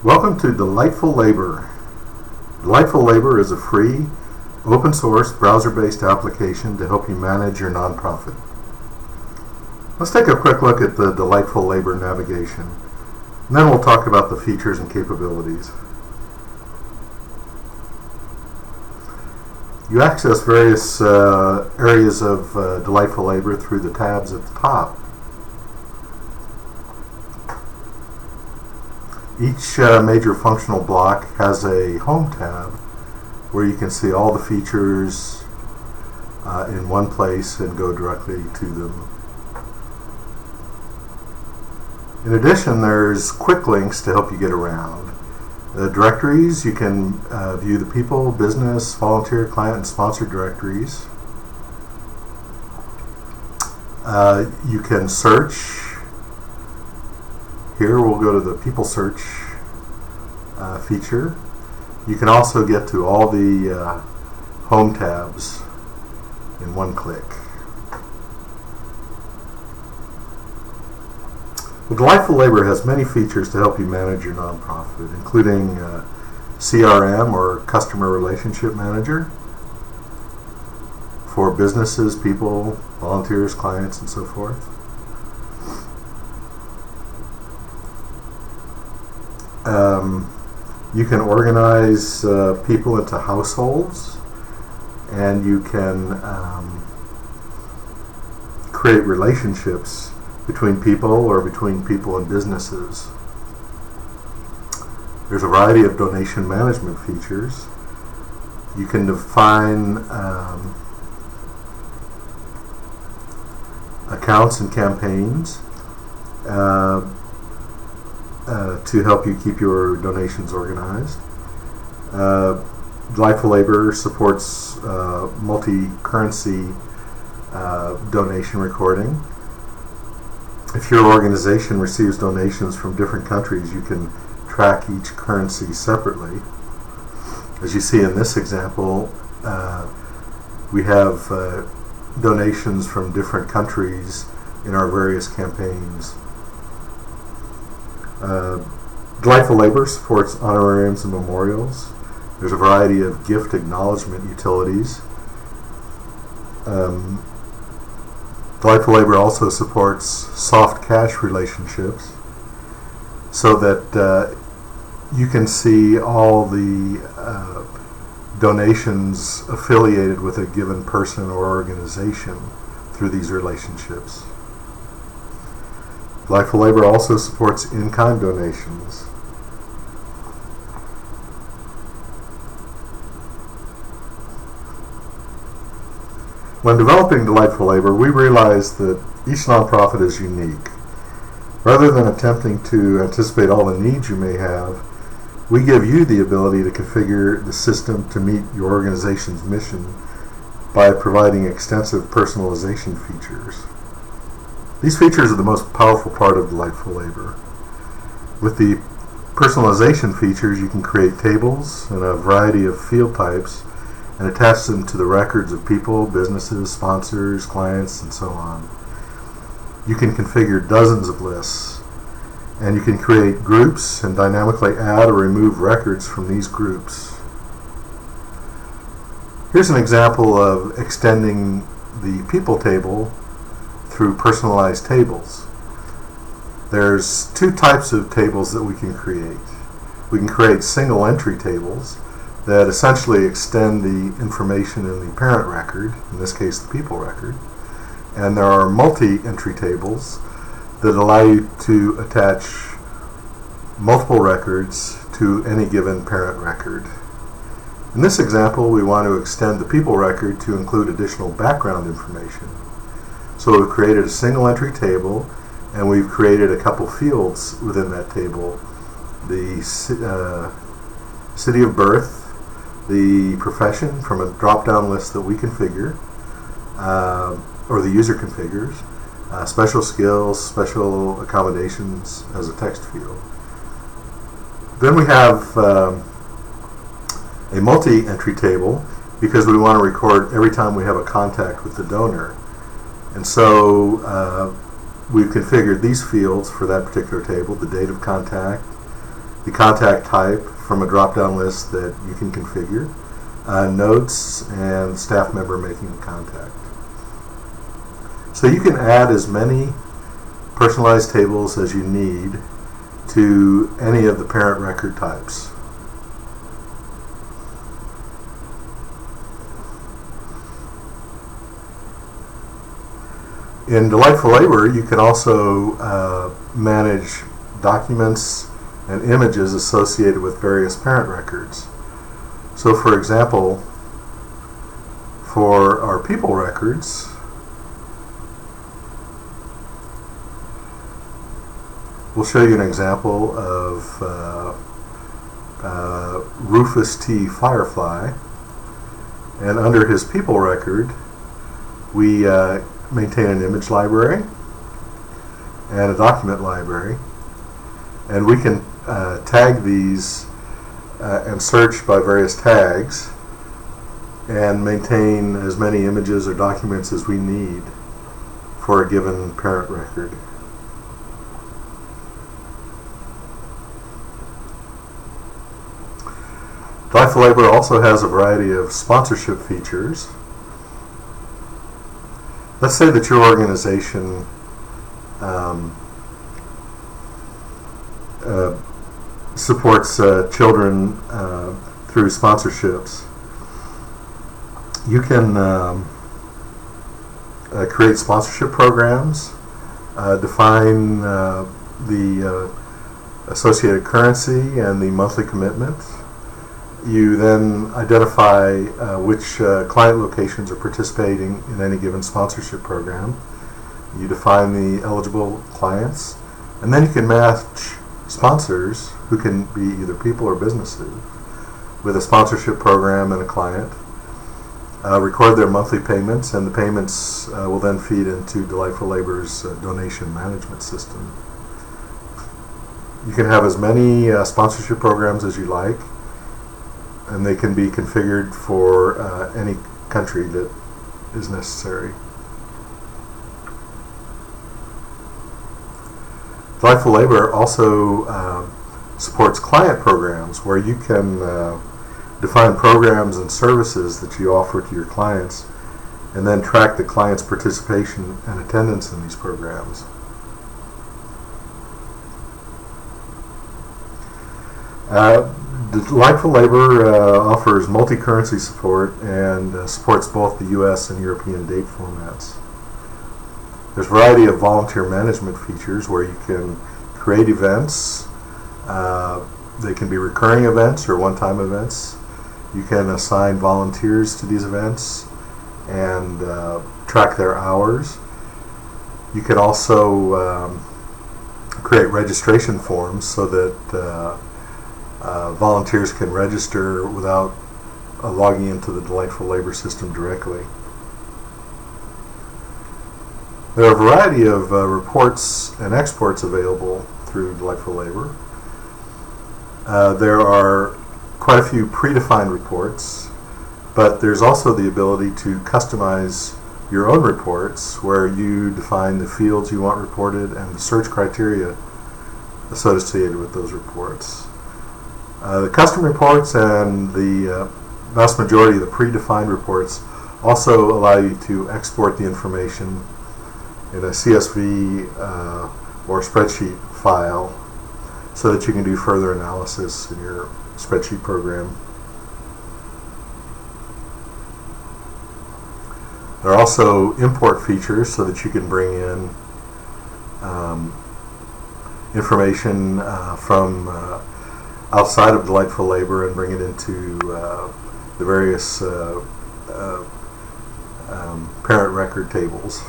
Welcome to Delightful Labor. Delightful Labor is a free, open source, browser-based application to help you manage your nonprofit. Let's take a quick look at the Delightful Labor navigation, and then we'll talk about the features and capabilities. You access various areas of Delightful Labor through the tabs at the top. Each major functional block has a home tab where you can see all the features in one place and go directly to them. In addition, there's quick links to help you get around. The directories, you can view the people, business, volunteer, client, and sponsor directories. You can search. Here we'll go to the people search feature. You can also get to all the home tabs in one click. Well, Delightful Labor has many features to help you manage your nonprofit, including CRM or Customer Relationship Manager for businesses, people, volunteers, clients, and so forth. You can organize people into households, and you can create relationships between people or between people and businesses. There's a variety of donation management features. You can define accounts and campaigns to help you keep your donations organized. Delightful Labor supports multi-currency donation recording. If your organization receives donations from different countries, you can track each currency separately. As you see in this example, we have donations from different countries in our various campaigns. Delightful Labor supports honorariums and memorials. There's a variety of gift acknowledgement utilities. Delightful Labor also supports soft cash relationships so that you can see all the donations affiliated with a given person or organization through these relationships. Delightful Labor also supports in-kind donations. When developing Delightful Labor, we realized that each nonprofit is unique. Rather than attempting to anticipate all the needs you may have, we give you the ability to configure the system to meet your organization's mission by providing extensive personalization features. These features are the most powerful part of Delightful Labor. With the personalization features, you can create tables and a variety of field types and attach them to the records of people, businesses, sponsors, clients, and so on. You can configure dozens of lists, and you can create groups and dynamically add or remove records from these groups. Here's an example of extending the people table through personalized tables. There's two types of tables that we can create. We can create single entry tables that essentially extend the information in the parent record, in this case the people record, and there are multi-entry tables that allow you to attach multiple records to any given parent record. In this example, we want to extend the people record to include additional background information. So we've created a single entry table, and we've created a couple fields within that table. The city of birth, the profession from a drop-down list that we configure, or the user configures, special skills, special accommodations as a text field. Then we have a multi-entry table because we want to record every time we have a contact with the donor. And so we've configured these fields for that particular table: the date of contact, the contact type from a drop-down list that you can configure, notes, and staff member making contact. So you can add as many personalized tables as you need to any of the parent record types. In Delightful Labor, you can also manage documents and images associated with various parent records. So for example, for our people records, we'll show you an example of Rufus T. Firefly, and under his people record we maintain an image library and a document library, and we can tag these and search by various tags and maintain as many images or documents as we need for a given parent record. Delightful Labor also has a variety of sponsorship features. Let's say that your organization supports children through sponsorships. You can create sponsorship programs, define the associated currency and the monthly commitment. You then identify which client locations are participating in any given sponsorship program. You define the eligible clients, and then you can match sponsors, who can be either people or businesses, with a sponsorship program and a client, record their monthly payments, and the payments will then feed into Delightful Labor's donation management system. You can have as many sponsorship programs as you like, and they can be configured for any country that is necessary. Delightful Labor also supports client programs, where you can define programs and services that you offer to your clients, and then track the client's participation and attendance in these programs. Delightful Labor offers multi-currency support and supports both the US and European date formats. There's a variety of volunteer management features where you can create events. They can be recurring events or one-time events. You can assign volunteers to these events and track their hours. You can also create registration forms so that volunteers can register without logging into the Delightful Labor system directly. There are a variety of reports and exports available through Delightful Labor. There are quite a few predefined reports, but there's also the ability to customize your own reports, where you define the fields you want reported and the search criteria associated with those reports. The custom reports and the vast majority of the predefined reports also allow you to export the information in a CSV or spreadsheet file so that you can do further analysis in your spreadsheet program. There are also import features so that you can bring in information from outside of Delightful Labor and bring it into the various parent record tables.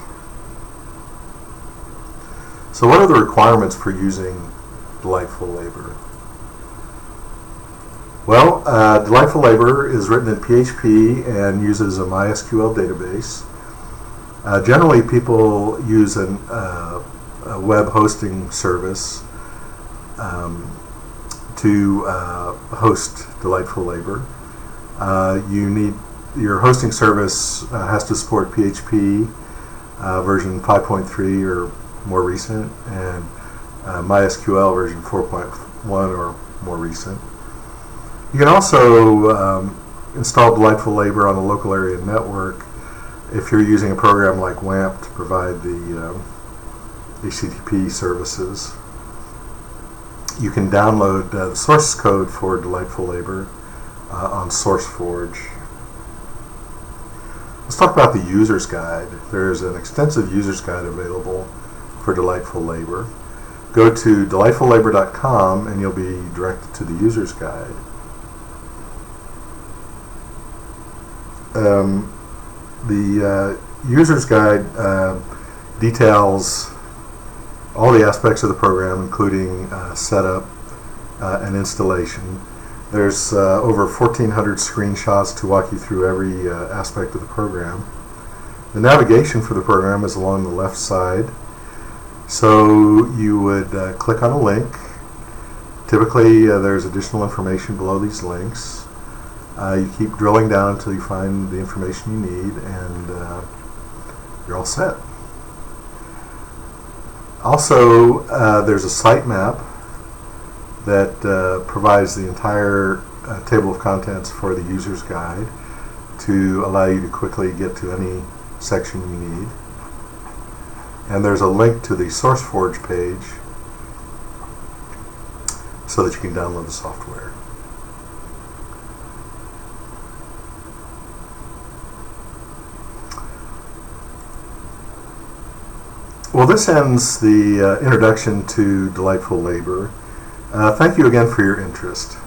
So what are the requirements for using Delightful Labor? Well, Delightful Labor is written in PHP and uses a MySQL database. Generally, people use a web hosting service to host Delightful Labor. Your hosting service has to support PHP version 5.3 or more recent, and MySQL version 4.1 or more recent. You can also install Delightful Labor on a local area network if you're using a program like WAMP to provide the HTTP services. You can download the source code for Delightful Labor on SourceForge. Let's talk about the user's guide. There's an extensive user's guide available for Delightful Labor. Go to delightfullabor.com and you'll be directed to the user's guide. The user's guide details all the aspects of the program, including setup and installation. There's over 1,400 screenshots to walk you through every aspect of the program. The navigation for the program is along the left side. So you would click on a link. Typically there's additional information below these links. You keep drilling down until you find the information you need, and you're all set. Also, there's a sitemap that provides the entire table of contents for the user's guide to allow you to quickly get to any section you need. And there's a link to the SourceForge page so that you can download the software. Well, this ends the introduction to Delightful Labor. Thank you again for your interest.